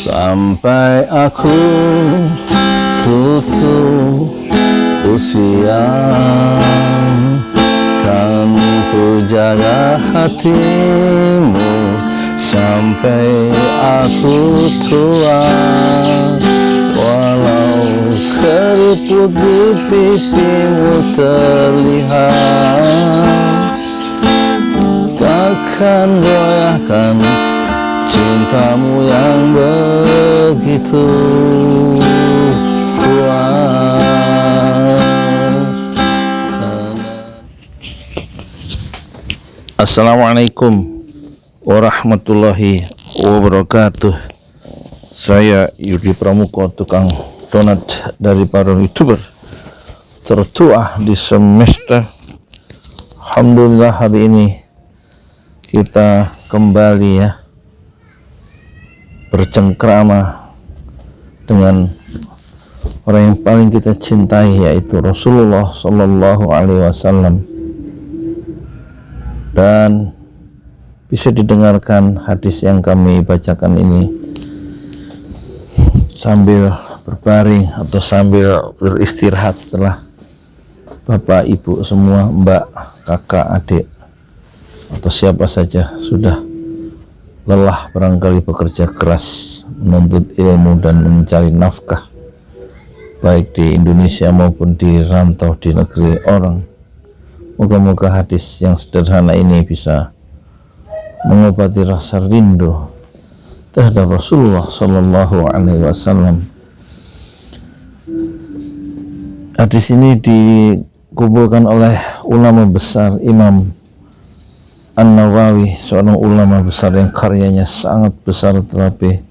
Sampai aku tutup usia, kan ku jaga hatimu sampai aku tua. Walau keriput di pipimu terlihat, takkan goyahkan cintamu yang begitu kuat. Assalamualaikum warahmatullahi wabarakatuh. Saya Yudi Pramuko, tukang donat dari para YouTuber tertua di semester. Alhamdulillah hari ini kita kembali ya bercengkrama dengan orang yang paling kita cintai, yaitu Rasulullah Sallallahu Alaihi Wasallam, dan bisa didengarkan hadis yang kami bacakan ini sambil berbaring atau sambil beristirahat setelah bapak ibu semua, mbak, kakak, adik, atau siapa saja sudah lelah barangkali bekerja keras menuntut ilmu dan mencari nafkah, baik di Indonesia maupun di rantau di negeri orang. Moga-moga hadis yang sederhana ini bisa mengobati rasa rindu terhadap Rasulullah Sallallahu Alaihi Wasallam. Hadis ini dikumpulkan oleh ulama besar Imam An-Nawawi, seorang ulama besar yang karyanya sangat besar tetapi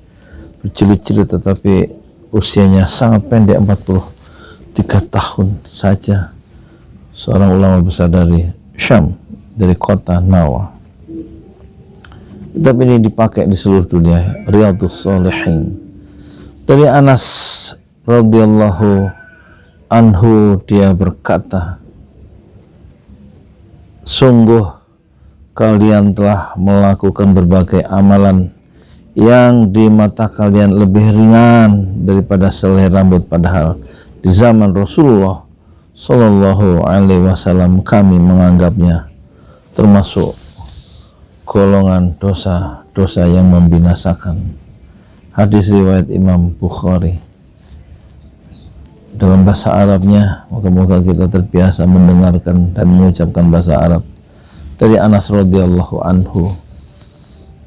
berjilid-jilid, tetapi usianya sangat pendek, 43 tahun saja. Seorang ulama besar dari Syam, dari kota Nawa. Kitab ini dipakai di seluruh dunia. Riyadhus Shalihin. Dari Anas radhiyallahu anhu, dia berkata, sungguh kalian telah melakukan berbagai amalan yang di mata kalian lebih ringan daripada selai rambut, padahal di zaman Rasulullah Sallallahu Alaihi Wasallam kami menganggapnya termasuk golongan dosa-dosa yang membinasakan. Hadis riwayat Imam Bukhari. Dalam bahasa Arabnya, moga-moga kita terbiasa mendengarkan dan mengucapkan bahasa Arab. Dari Anas radhiyallahu anhu.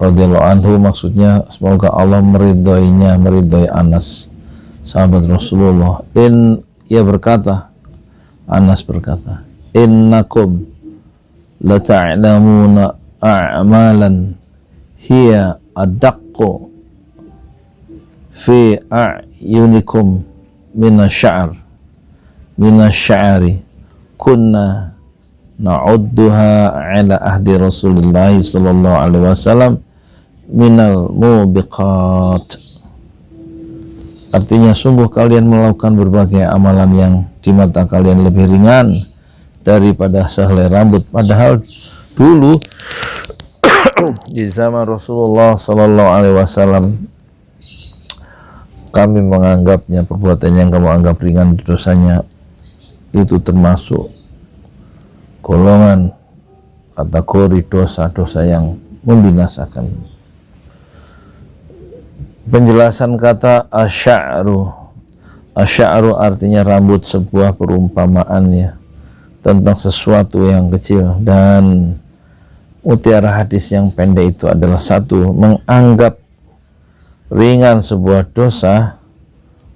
Radhiyallahu anhu maksudnya semoga Allah meridhoinya, meridhoi Anas, sahabat Rasulullah. Ia berkata, Anas berkata, innakum la ta'lamuna a'malan hiya adaqqu fi a'yunikum minasy'ari kunna na'udduha ala ahdi Rasulullah sallallahu alaihi wasallam minal mubiqat. Artinya, sungguh kalian melakukan berbagai amalan yang di mata kalian lebih ringan daripada sehelai rambut, padahal dulu di zaman Rasulullah sallallahu alaihi wasallam kami menganggapnya, perbuatan yang kamu anggap ringan dosanya itu termasuk golongan kategori dosa-dosa yang membinasakan. Penjelasan kata asy'aru. Asy'aru artinya rambut, sebuah perumpamaan ya tentang sesuatu yang kecil, dan mutiara hadis yang pendek itu adalah satu, menganggap ringan sebuah dosa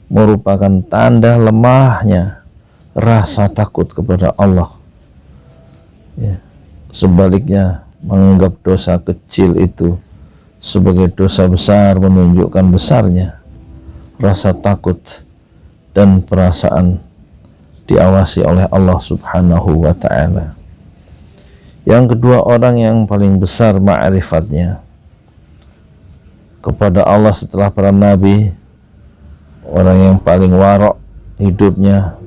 merupakan tanda lemahnya rasa takut kepada Allah. Ya. Sebaliknya, menganggap dosa kecil itu sebagai dosa besar menunjukkan besarnya rasa takut dan perasaan diawasi oleh Allah Subhanahu wa ta'ala. Yang kedua, orang yang paling besar ma'rifatnya kepada Allah setelah para nabi, orang yang paling warok hidupnya,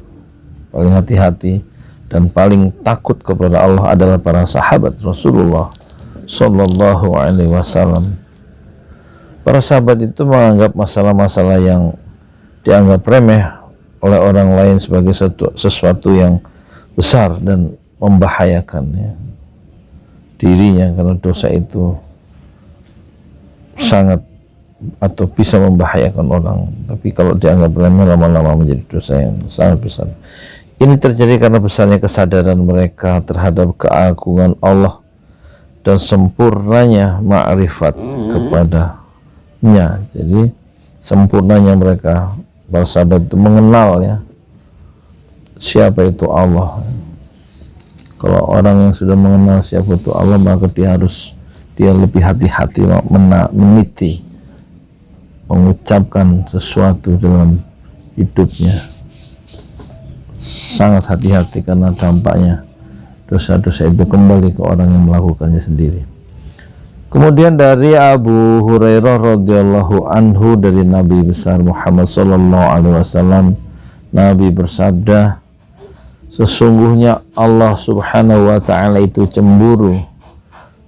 paling hati-hati dan paling takut kepada Allah adalah para sahabat Rasulullah Sallallahu Alaihi Wasallam. Para sahabat itu menganggap masalah-masalah yang dianggap remeh oleh orang lain sebagai sesuatu yang besar dan membahayakan ya, dirinya, karena dosa itu sangat atau bisa membahayakan orang. Tapi kalau dianggap remeh, lama-lama menjadi dosa yang sangat besar. Ini terjadi karena besarnya kesadaran mereka terhadap keagungan Allah dan sempurnanya ma'rifat kepadanya. Jadi sempurnanya mereka, para sahabat itu mengenal ya siapa itu Allah. Kalau orang yang sudah mengenal siapa itu Allah, maka dia lebih hati-hati meniti mengucapkan sesuatu dalam hidupnya, sangat hati-hati, karena dampaknya dosa-dosa itu kembali ke orang yang melakukannya sendiri. Kemudian dari Abu Hurairah radhiyallahu anhu, dari Nabi besar Muhammad sallallahu alaihi wasallam, Nabi bersabda, sesungguhnya Allah subhanahu wa ta'ala itu cemburu,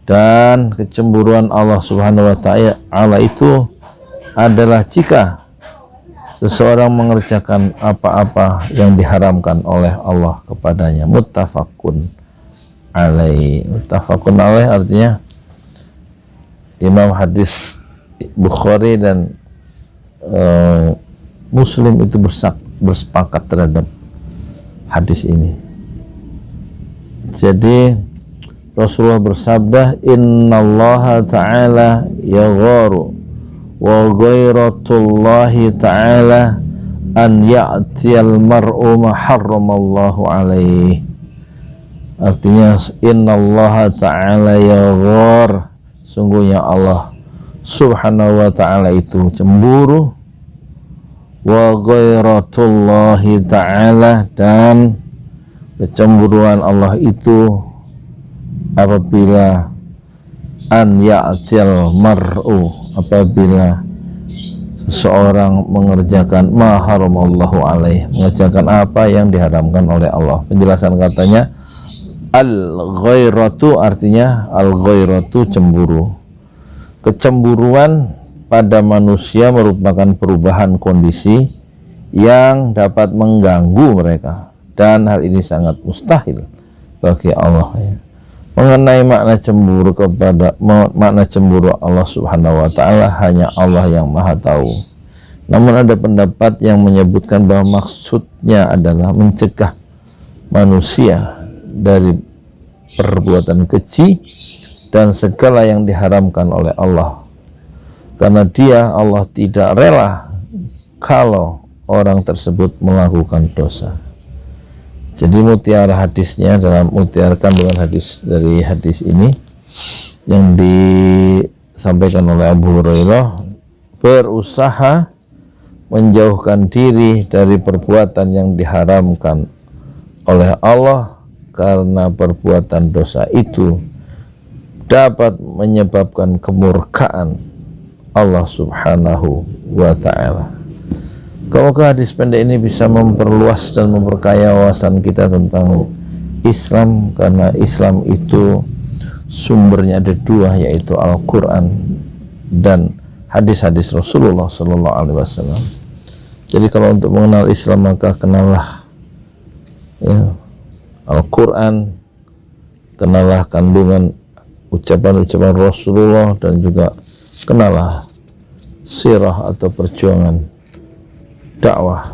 dan kecemburuan Allah subhanahu wa ta'ala itu adalah jika seseorang mengerjakan apa-apa yang diharamkan oleh Allah kepadanya. Muttafaqun alaih. Muttafaqun alaih artinya Imam hadis Bukhari dan Muslim itu bersepakat terhadap hadis ini. Jadi Rasulullah bersabda, innallaha ta'ala yagharu wa ghairatullahi ta'ala an ya'tiyal mar'u ma harramallahu alaihi. Artinya innallaha ta'ala yaghar, sungguhnya Allah subhanahu wa ta'ala itu cemburu, wa ghairatullahi ta'ala, dan kecemburuan Allah itu apabila an ya'til mar'u, apabila seseorang mengerjakan ma haramallahu alaih, mengerjakan apa yang diharamkan oleh Allah. Penjelasan katanya, al-ghairatu artinya al-ghairatu cemburu. Kecemburuan pada manusia merupakan perubahan kondisi yang dapat mengganggu mereka, dan hal ini sangat mustahil bagi Allah ya. Mengenai makna cemburu Allah subhanahu wa ta'ala, hanya Allah yang maha tahu. Namun ada pendapat yang menyebutkan bahwa maksudnya adalah mencegah manusia dari perbuatan keji dan segala yang diharamkan oleh Allah, karena Allah tidak rela kalau orang tersebut melakukan dosa. Jadi mutiara hadisnya, dalam mutiara kandungan hadis dari hadis ini yang disampaikan oleh Abu Hurairah, berusaha menjauhkan diri dari perbuatan yang diharamkan oleh Allah, karena perbuatan dosa itu dapat menyebabkan kemurkaan Allah subhanahu wa ta'ala. Semoga hadis pendek ini bisa memperluas dan memperkaya wawasan kita tentang Islam, karena Islam itu sumbernya ada dua, yaitu Al-Quran dan hadis-hadis Rasulullah Sallallahu Alaihi Wasallam. Jadi kalau untuk mengenal Islam, maka kenallah ya, Al-Quran, kenallah kandungan ucapan-ucapan Rasulullah, dan juga kenallah sirah atau perjuangan dakwah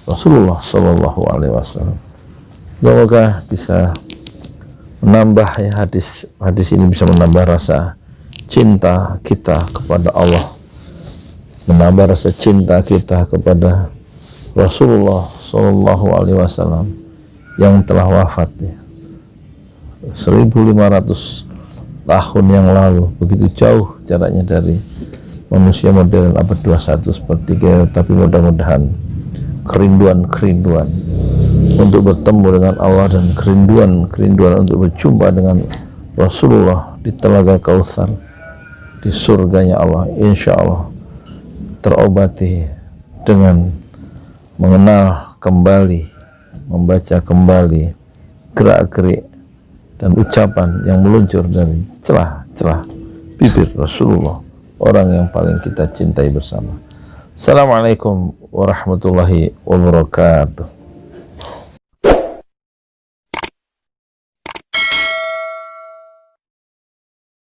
Rasulullah Sallallahu Alaihi Wasallam. Semoga bisa menambah ya, hadis ini bisa menambah rasa cinta kita kepada Allah, menambah rasa cinta kita kepada Rasulullah Sallallahu Alaihi Wasallam yang telah wafat ya, 1500 tahun yang lalu. Begitu jauh jaraknya dari manusia modern abad 21 seperti kita, tapi mudah-mudahan kerinduan untuk bertemu dengan Allah dan kerinduan untuk berjumpa dengan Rasulullah di Telaga Kautsar, di surganya Allah, insya Allah terobati dengan mengenal kembali, membaca kembali gerak-gerik dan ucapan yang meluncur dari celah-celah bibir Rasulullah orang yang paling kita cintai bersama. Assalamualaikum warahmatullahi wabarakatuh.